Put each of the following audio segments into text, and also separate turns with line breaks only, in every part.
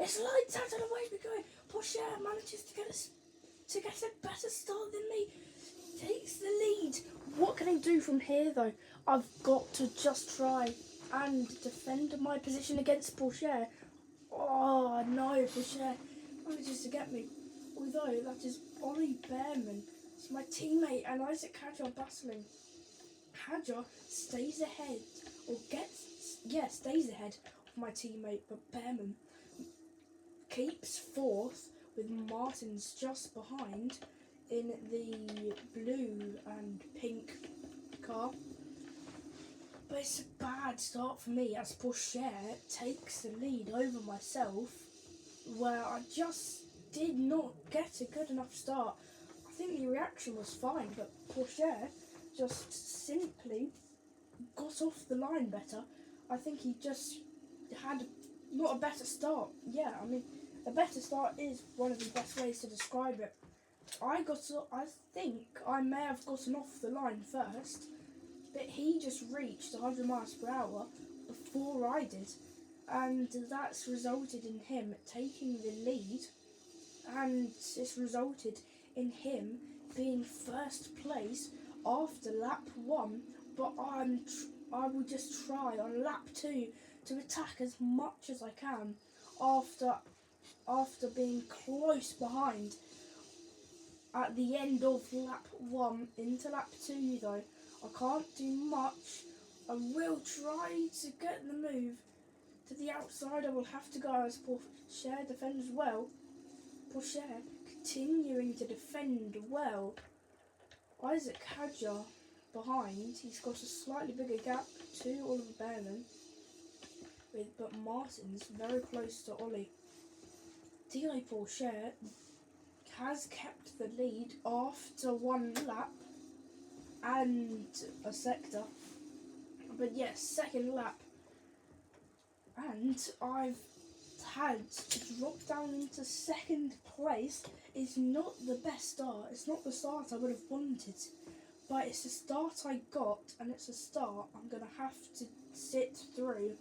It's lights out of the way we go. Pourchaire manages to get a better start than me. Takes the lead. What can I do from here though? I've got to just try and defend my position against Pourchaire. Oh no, Pourchaire manages to get me. Although that is Ollie Behrman. It's my teammate and Isaac Hadjar battling. Hadjar stays ahead, or stays ahead of my teammate, but Behrman keeps fourth with Martins just behind in the blue and pink car. But it's a bad start for me as Pourchaire takes the lead over myself, where I just did not get a good enough start. I think the reaction was fine, but Pourchaire just simply got off the line better. I think he just had not a better start. Yeah, I mean, a better start is one of the best ways to describe it. I think I may have gotten off the line first, but he just reached 100 miles per hour before I did, and that's resulted in him taking the lead, and it's resulted in him being first place after lap 1, but I will just try on lap 2 to attack as much as I can after being close behind at the end of lap 1 into lap 2 though. I can't do much. I will try to get the move to the outside. I will have to go as Pourchaire defends well. Pourchaire continuing to defend well. Isaac Hadjar behind. He's got a slightly bigger gap to Oliver Behrman, but Martin's very close to Ollie. Thierry Pourchaire has kept the lead after one lap and a sector. But yes, second lap. And I've had to drop down into second place. It's not the best start. It's not the start I would have wanted. But it's the start I got, and it's a start I'm going to have to sit through.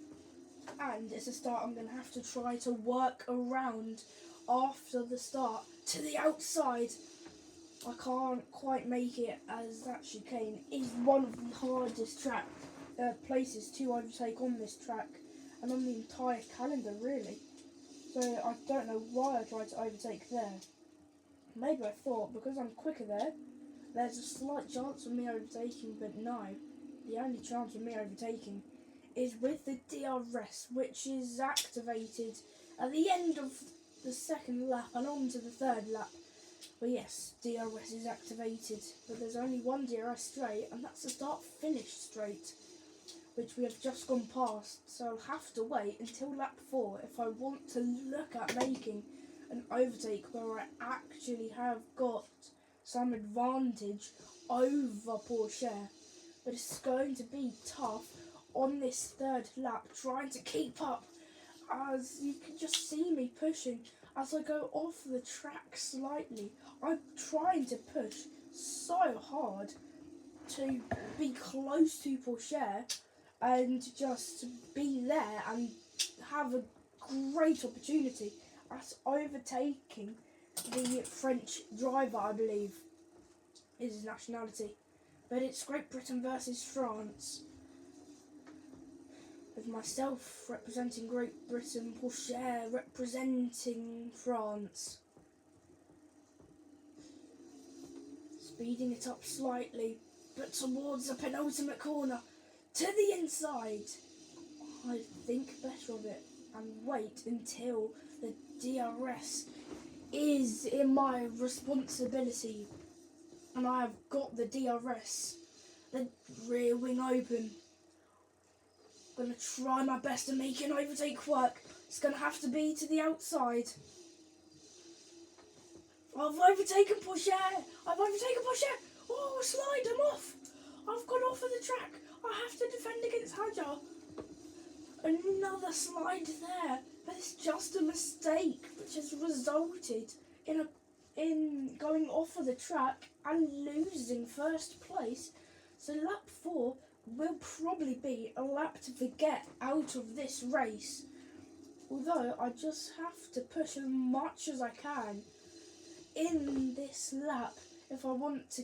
And it's a start I'm going to have to try to work around after the start to the outside. I can't quite make it, as that chicane is one of the hardest places to overtake on this track and on the entire calendar really. So I don't know why I tried to overtake there. Maybe I thought because I'm quicker there's a slight chance of me overtaking, but no. The only chance of me overtaking is with the DRS, which is activated at the end of the second lap and on to the third lap. But yes, DRS is activated, but there's only one DRS straight, and that's the start-finish straight, which we have just gone past. So I'll have to wait until lap 4 if I want to look at making an overtake where I actually have got some advantage over Pourchaire. But it's going to be tough on this third lap, trying to keep up, as you can just see me pushing as I go off the track slightly. I'm trying to push so hard to be close to Pourchaire and just be there and have a great opportunity at overtaking the French driver, I believe is his nationality. But it's Great Britain versus France, with myself representing Great Britain, Pourchaire representing France. Speeding it up slightly, but towards the penultimate corner, to the inside. I think better of it and wait until the DRS is in my responsibility, and I have got the DRS, the rear wing open. I'm going to try my best to make an overtake work. It's going to have to be to the outside. I've overtaken Pourchaire. Oh, slide, I'm off. I've gone off of the track. I have to defend against Hadjar. Another slide there. But it's just a mistake, which has resulted in going off of the track and losing first place. So lap 4 will probably be a lap to forget out of this race. Although I just have to push as much as I can in this lap if I want to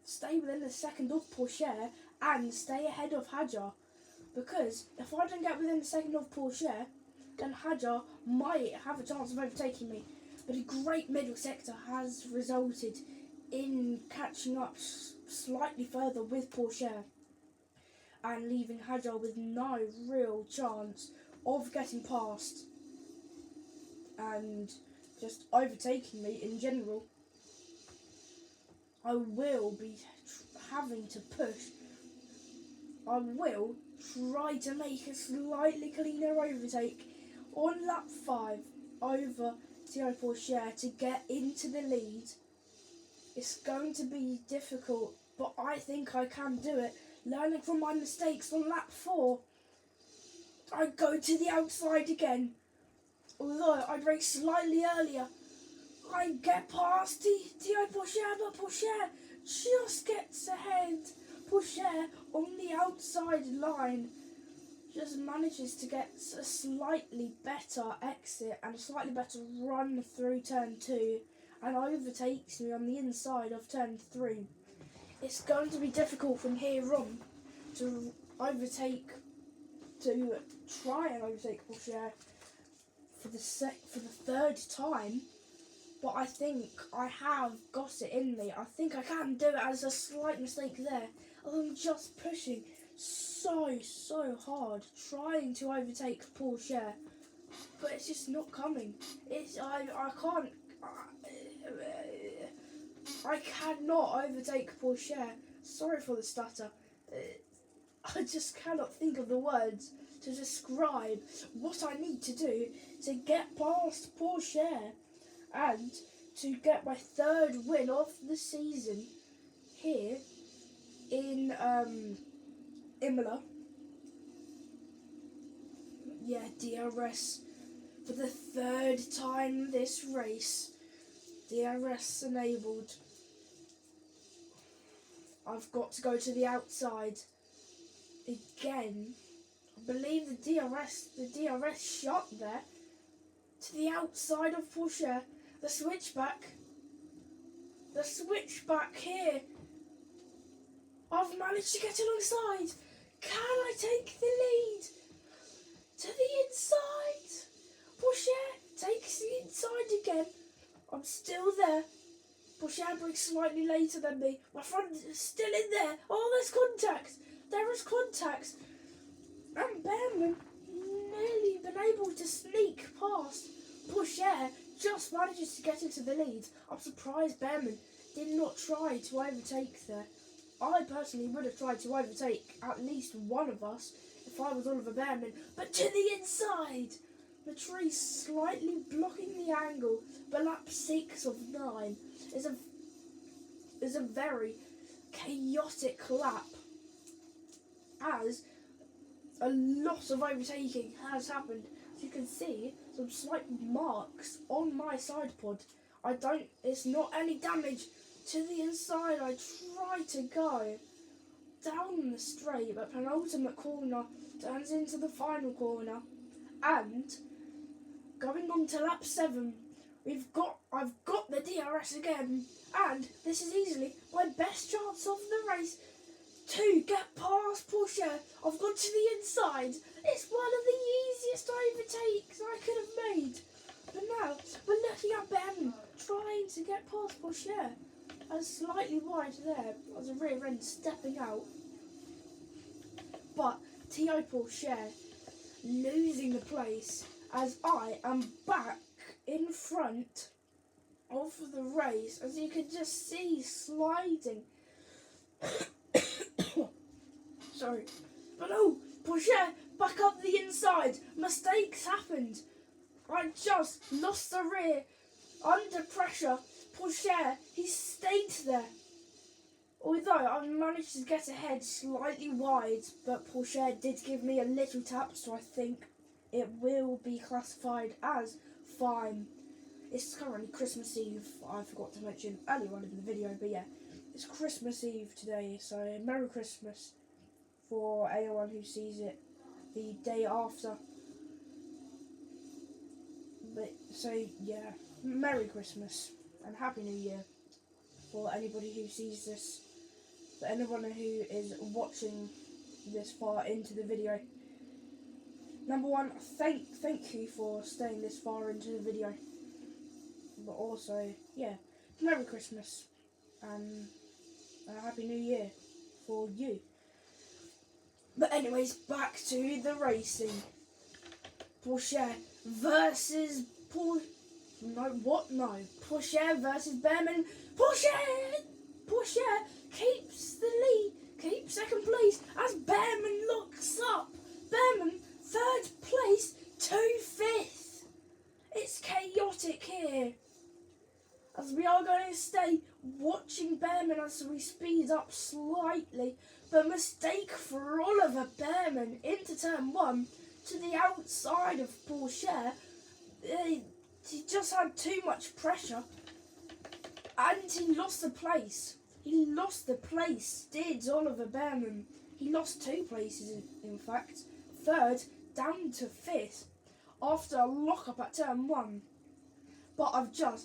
stay within the second of Pourchaire and stay ahead of Hadjar. Because if I don't get within the second of Pourchaire, then Hadjar might have a chance of overtaking me. But a great middle sector has resulted in catching up slightly further with Pourchaire and leaving Hadjar with no real chance of getting past and just overtaking me in general. I will be having to push. I will try to make a slightly cleaner overtake on lap 5 over Thierry Pourchaire to get into the lead. It's going to be difficult, but I think I can do it. Learning from my mistakes on lap 4, I go to the outside again. Although I brake slightly earlier, I get past Thierry Pourchaire, but Pourchaire just gets ahead. Pourchaire on the outside line just manages to get a slightly better exit and a slightly better run through turn 2 and overtakes me on the inside of turn 3. It's going to be difficult from here on to try and overtake Pourchaire for the third time, but I think I have got it in me. I think I can do it. As a slight mistake there. I'm just pushing so hard, trying to overtake Pourchaire, but it's just not coming. I cannot overtake Pourchaire. Sorry for the stutter. I just cannot think of the words to describe what I need to do to get past Pourchaire and to get my third win of the season here in Imola. Yeah, DRS for the third time this race. DRS enabled. I've got to go to the outside again. I believe the DRS shot there to the outside of Pourchaire. The switchback here. I've managed to get alongside. Can I take the lead? To the inside. Pourchaire takes the inside again. I'm still there. Pourchaire brakes slightly later than me. My front is still in there. Oh, there's contact. There is contact. And Behrman nearly been able to sneak past. Pourchaire just manages to get into the lead. I'm surprised Behrman did not try to overtake there. I personally would have tried to overtake at least one of us if I was Oliver Behrman, but to the inside. The tree slightly blocking the angle, but lap 6 of 9 is a very chaotic lap, as a lot of overtaking has happened. As you can see, some slight marks on my side pod. It's not any damage to the inside. I try to go down the straight, but penultimate corner turns into the final corner, and going on to lap 7, I've got the DRS again, and this is easily my best chance of the race to get past Pourchaire. I've got to the inside. It's one of the easiest overtakes I could have made. But now we're looking at Ben trying to get past Pourchaire. And slightly wide there as a rear end stepping out. But Thierry Pourchaire losing the place as I am back in front of the race, as you can just see sliding. Sorry. But no, Pourchaire back up the inside. Mistakes happened. I just lost the rear under pressure. Pourchaire, he stayed there. Although I managed to get ahead slightly wide, but Pourchaire did give me a little tap, so I think it will be classified as fine. It's currently Christmas Eve. I forgot to mention earlier on in the video, but yeah, it's Christmas Eve today, so Merry Christmas for anyone who sees it the day after. So yeah, Merry Christmas and Happy New Year for anybody who sees this, for anyone who is watching this far into the video. Number one, thank you for staying this far into the video. But also, yeah, Merry Christmas and a Happy New Year for you. But anyways, back to the racing. Pourchaire versus Pourchaire versus Bearman. Pourchaire keeps the lead, keeps second place as Bearman looks up. Bearman third place to fifth. It's chaotic here, as we are going to stay watching Bearman as we speed up slightly. But mistake for Oliver Bearman into turn one to the outside of Pourchaire. He just had too much pressure and he lost the place. He lost the place, did Oliver Bearman. He lost 2 places in fact. Third down to fifth after a lock-up at turn one. But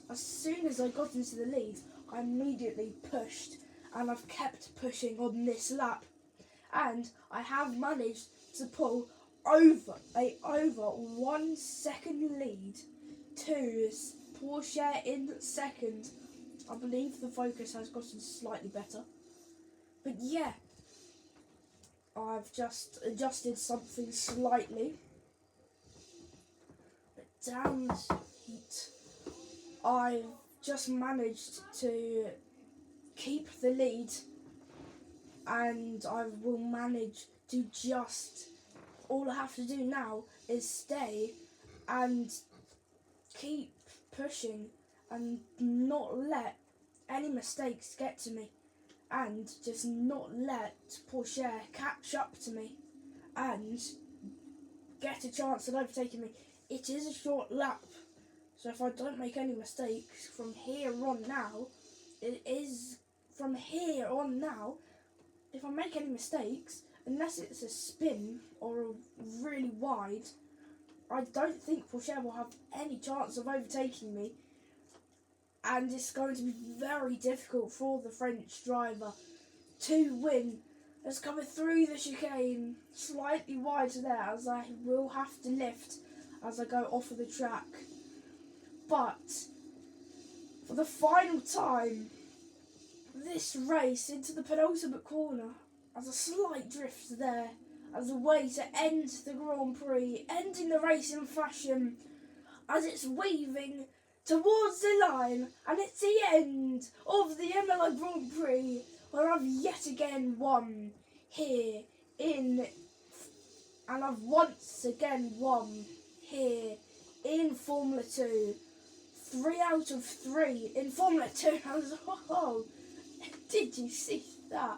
as soon as I got into the lead, I immediately pushed, and I've kept pushing on this lap. And I have managed to pull over 1 second lead to Pourchaire in second. I believe the focus has gotten slightly better. But yeah, I've just adjusted something slightly. But damn heat. I've just managed to keep the lead, and I will manage to all I have to do now is stay and keep pushing and not let any mistakes get to me, and just not let Pourchaire catch up to me and get a chance at overtaking me. It is a short lap, so if I don't make any mistakes from here on now, if I make any mistakes, unless it's a spin or a really wide, I don't think Pourchaire will have any chance of overtaking me, and it's going to be very difficult for the French driver to win. As coming through the chicane, slightly wide there, as I will have to lift as I go off of the track. But for the final time this race into the penultimate corner, as a slight drift there, as a way to end the Grand Prix, ending the race in fashion, as it's weaving towards the line, and it's the end of the Imola Grand Prix, where I've yet again won here and I've once again won here in Formula 2. 3 out of 3 in Formula 2. I was, oh, did you see that?